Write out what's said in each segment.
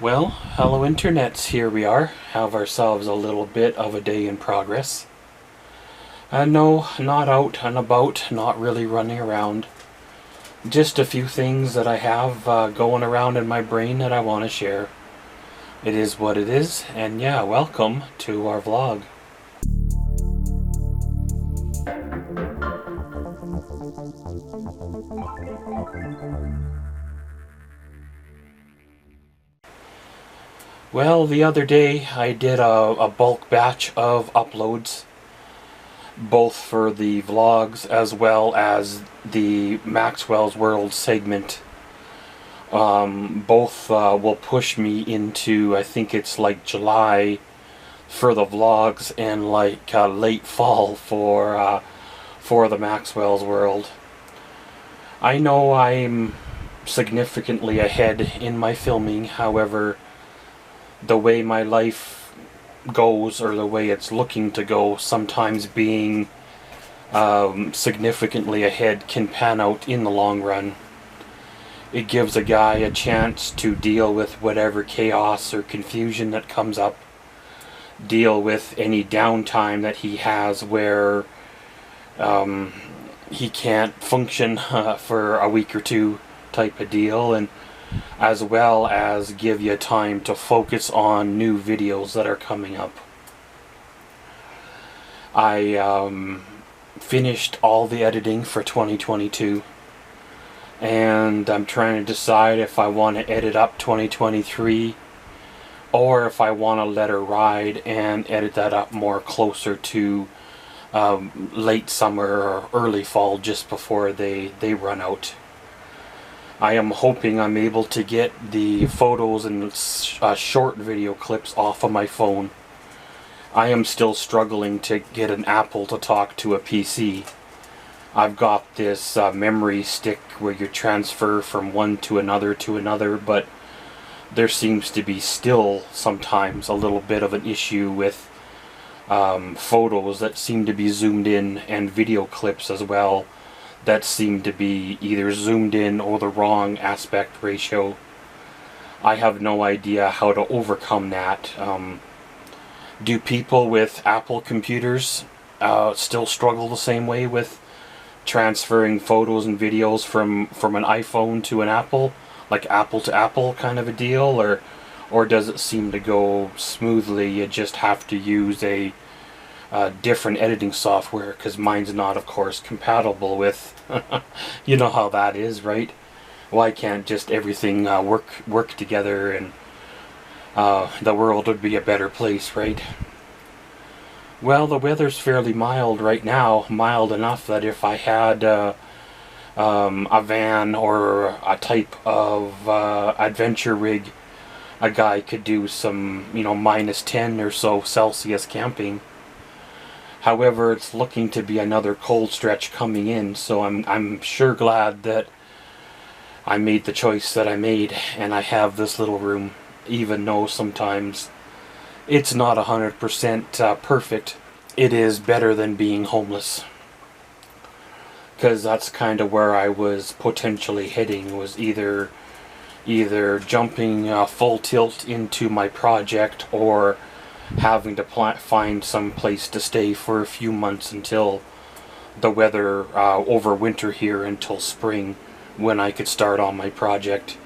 Well, hello internets, here we are. Have ourselves a little bit of a day in progress. No, not out and about, not really running around. Just a few things that I have going around in my brain that I want to share. It is what it is, and yeah, welcome to our vlog. Well, the other day I did a bulk batch of uploads, both for the vlogs as well as the Maxwell's World segment. Both will push me into, I think it's like July for the vlogs and like late fall for the Maxwell's World. I know I'm significantly ahead in my filming, however, the way my life goes, or the way it's looking to go, sometimes being significantly ahead can pan out in the long run. It gives a guy a chance to deal with whatever chaos or confusion that comes up, deal with any downtime that he has where he can't function for a week or two type of deal, and as well as give you time to focus on new videos that are coming up. I finished all the editing for 2022, and I'm trying to decide if I want to edit up 2023 or if I want to let her ride and edit that up more closer to late summer or early fall, just before they run out. I am hoping I'm able to get the photos and short video clips off of my phone. I am still struggling to get an Apple to talk to a PC. I've got this memory stick where you transfer from one to another, but there seems to be still sometimes a little bit of an issue with photos that seem to be zoomed in, and video clips as well that seem to be either zoomed in or the wrong aspect ratio. I have no idea how to overcome that. Do people with Apple computers still struggle the same way with transferring photos and videos from an iPhone to an Apple, like Apple to Apple kind of a deal, or does it seem to go smoothly? You just have to use a different editing software, because mine's not, of course, compatible with you know how that is, right? Why can't just everything work together, and the world would be a better place, right? Well, the weather's fairly mild right now, mild enough that if I had a van or a type of adventure rig, a guy could do some, -10 or so Celsius camping. However, it's looking to be another cold stretch coming in, so I'm sure glad that I made the choice that I made, and I have this little room, even though sometimes it's not 100% perfect. It is better than being homeless, because that's kind of where I was potentially heading, was either jumping full tilt into my project, or having to find some place to stay for a few months until the weather over winter here until spring, when I could start on my project.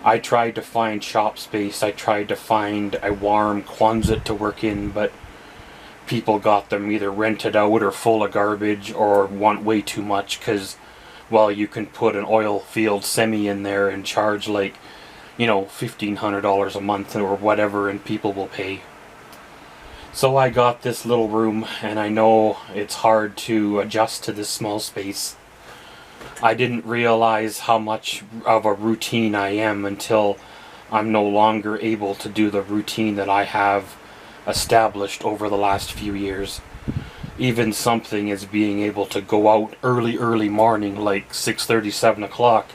I tried to find shop space, I tried to find a warm Quonset to work in, but people got them either rented out or full of garbage or want way too much, because, well, you can put an oil field semi in there and charge like, $1,500 a month or whatever, and people will pay. So I got this little room, and I know it's hard to adjust to this small space. I didn't realize how much of a routine I am until I'm no longer able to do the routine that I have established over the last few years. Even something as being able to go out early morning, like 6:30, 7 o'clock,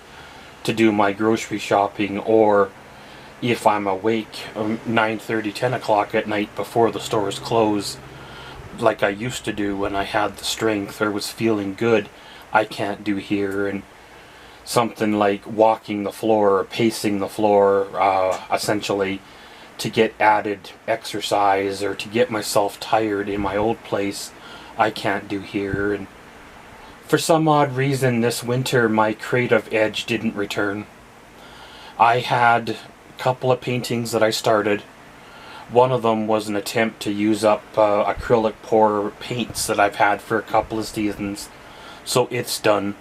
to do my grocery shopping, or if I'm awake 9:30, 10 o'clock at night before the stores close, like I used to do when I had the strength or was feeling good, I can't do here. And something like walking the floor or pacing the floor, essentially to get added exercise, or to get myself tired in my old place, I can't do here. And for some odd reason this winter my creative edge didn't return. I had a couple of paintings that I started. One of them was an attempt to use up acrylic pour paints that I've had for a couple of seasons, so it's done.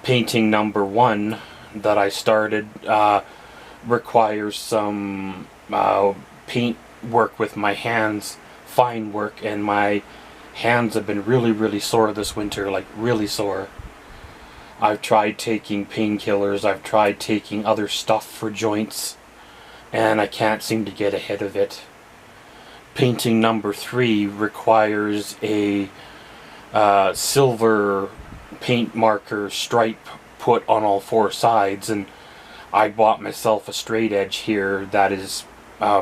Painting number 1 that I started requires some paint work with my hands, fine work, and my hands have been really sore this winter, like really sore. I've tried taking painkillers, I've tried taking other stuff for joints, and I can't seem to get ahead of it. Painting number 3 requires a silver paint marker stripe put on all 4 sides, and I bought myself a straight edge here that is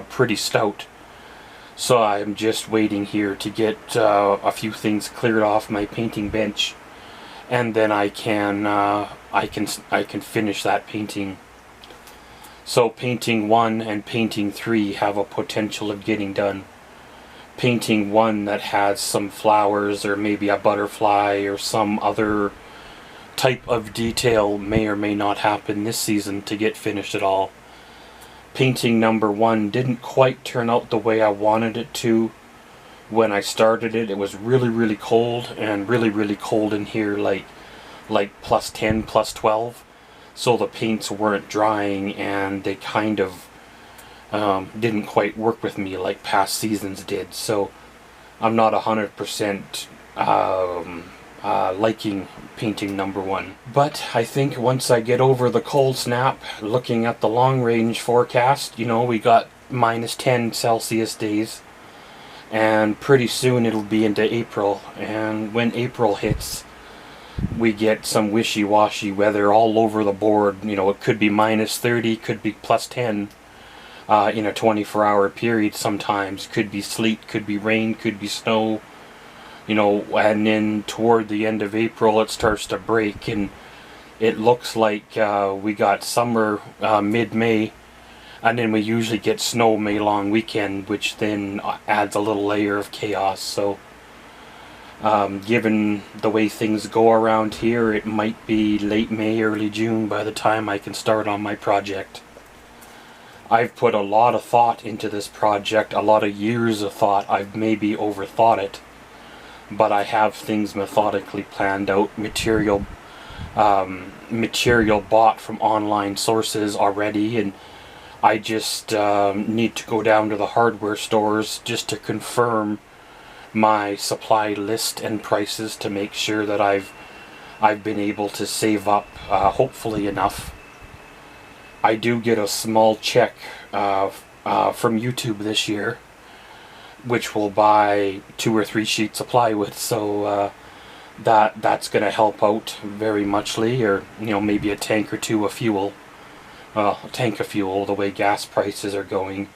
pretty stout. So I'm just waiting here to get a few things cleared off my painting bench, and then I can finish that painting. So painting 1 and painting 3 have a potential of getting done. Painting 1 that has some flowers or maybe a butterfly or some other type of detail may or may not happen this season to get finished at all. Painting number 1 didn't quite turn out the way I wanted it to. When I started it, it was really cold, and really cold in here, like plus 10, plus 12. So the paints weren't drying, and they kind of didn't quite work with me like past seasons did. So I'm not 100% liking painting number 1. But I think once I get over the cold snap, looking at the long range forecast, you know, we got minus 10 Celsius days, and pretty soon it'll be into April, and when April hits we get some wishy-washy weather all over the board. You know, it could be minus 30, could be plus 10 in a 24-hour period sometimes. Could be sleet, could be rain, could be snow. You know, and then toward the end of April it starts to break, and it looks like we got summer mid-May, and then we usually get snow May long weekend, which then adds a little layer of chaos. So given the way things go around here, it might be late May, early June by the time I can start on my project. I've put a lot of thought into this project, a lot of years of thought. I've maybe overthought it, but I have things methodically planned out, material bought from online sources already, and I just need to go down to the hardware stores just to confirm my supply list and prices to make sure that I've been able to save up hopefully enough. I do get a small check from YouTube this year, which will buy 2 or 3 sheets of plywood, so that's going to help out very muchly, or you know, maybe a tank or 2 of fuel. A tank of fuel, the way gas prices are going.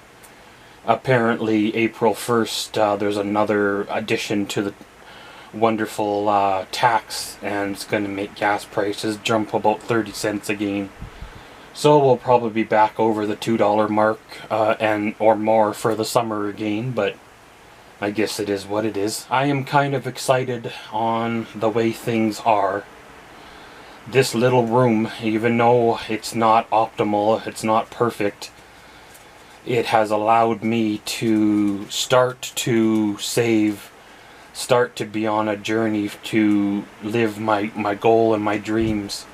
Apparently April 1st there's another addition to the wonderful tax, and it's going to make gas prices jump about 30 cents again. So we'll probably be back over the $2 mark and or more for the summer again, but I guess it is what it is. I am kind of excited on the way things are. This little room, even though it's not optimal, it's not perfect, it has allowed me to start to save, start to be on a journey to live my goal and my dreams.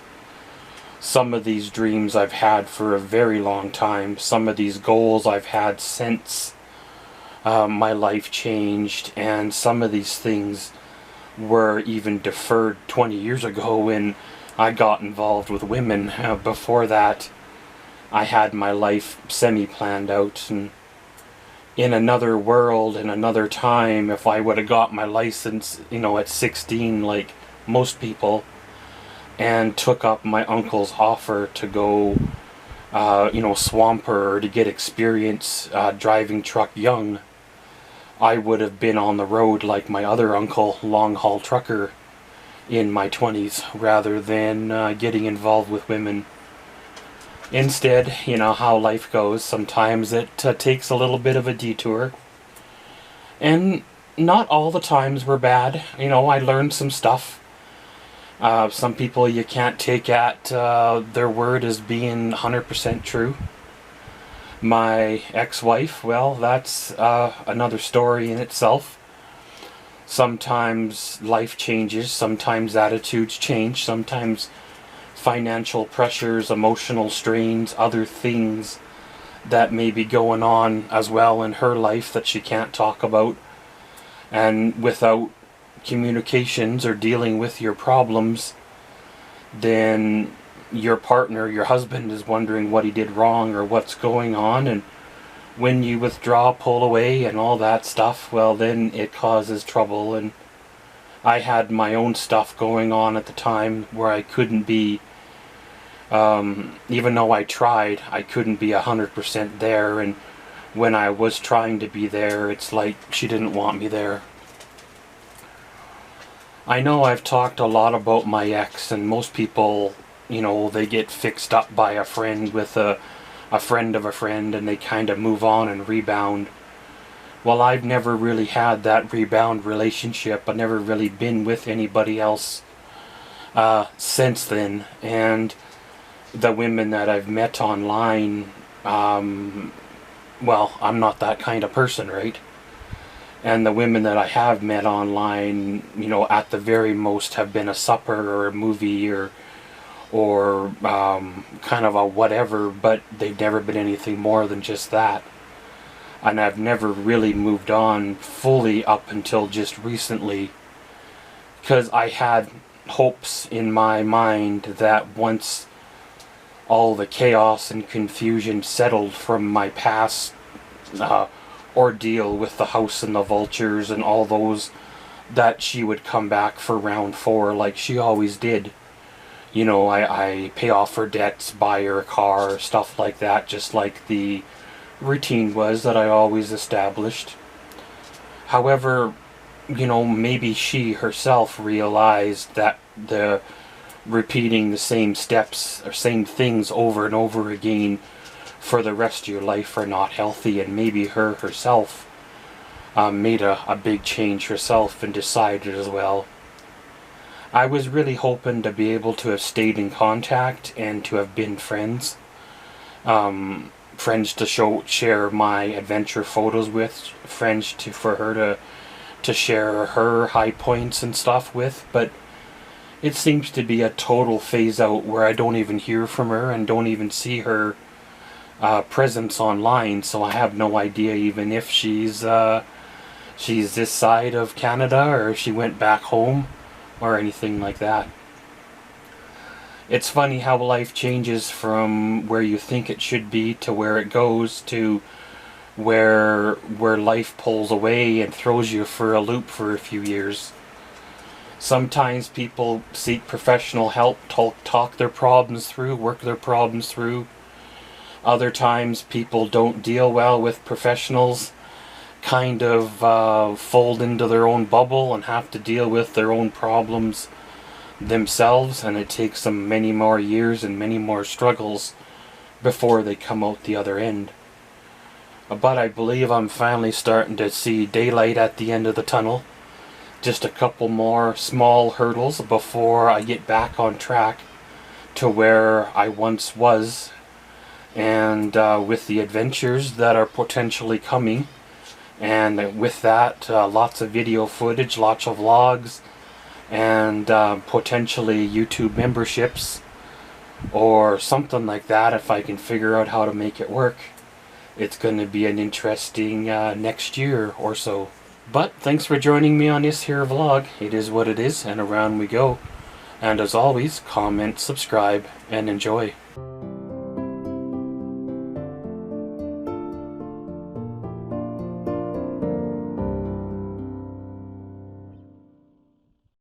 Some of these dreams I've had for a very long time. Some of these goals I've had since my life changed, and some of these things were even deferred 20 years ago when I got involved with women. Before that, I had my life semi-planned out, and in another world, in another time, if I would have got my license, you know, at 16 like most people, and took up my uncle's offer to go, you know, swamper, or to get experience driving truck young, I would have been on the road like my other uncle, long-haul trucker, in my 20s rather than getting involved with women. Instead, you know how life goes. Sometimes it takes a little bit of a detour. And not all the times were bad. You know, I learned some stuff. Some people you can't take at their word as being 100% true. My ex-wife, well, that's another story in itself. Sometimes life changes, sometimes attitudes change, sometimes financial pressures, emotional strains, other things that may be going on as well in her life that she can't talk about. And without communications or dealing with your problems, then your partner, your husband, is wondering what he did wrong or what's going on. And when you withdraw, pull away and all that stuff, well, then it causes trouble. And I had my own stuff going on at the time where I couldn't be, even though I tried, I couldn't be 100% there. And when I was trying to be there, it's like she didn't want me there. I know I've talked a lot about my ex, and most people, you know, they get fixed up by a friend with a friend of a friend, and they kind of move on and rebound. Well, I've never really had that rebound relationship. I've never really been with anybody else since then. And the women that I've met online, well, I'm not that kind of person, right? And the women that I have met online, you know, at the very most have been a supper or a movie or kind of a whatever, but they've never been anything more than just that. And I've never really moved on fully up until just recently, because I had hopes in my mind that once all the chaos and confusion settled from my past ordeal with the house and the vultures and all those, that she would come back for round 4 like she always did. You know, I pay off her debts, buy her a car, stuff like that, just like the routine was that I always established. However, you know, maybe she herself realized that the repeating the same steps or same things over and over again for the rest of your life are not healthy, and maybe her herself made a big change herself and decided as well. I was really hoping to be able to have stayed in contact and to have been friends. Friends to share my adventure photos with, friends for her to share her high points and stuff with, but it seems to be a total phase out where I don't even hear from her and don't even see her presence online, so I have no idea even if she's this side of Canada or if she went back home or anything like that. It's funny how life changes from where you think it should be to where it goes to where life pulls away and throws you for a loop for a few years. Sometimes people seek professional help, talk their problems through, work their problems through. Other times people don't deal well with professionals, kind of fold into their own bubble and have to deal with their own problems themselves, and it takes them many more years and many more struggles before they come out the other end. But I believe I'm finally starting to see daylight at the end of the tunnel. Just a couple more small hurdles before I get back on track to where I once was, and with the adventures that are potentially coming, and with that lots of video footage, lots of vlogs, and potentially YouTube memberships or something like that, if I can figure out how to make it work. It's going to be an interesting next year or so. But thanks for joining me on this here vlog. It is what it is, and around we go. And as always, comment, subscribe, and enjoy.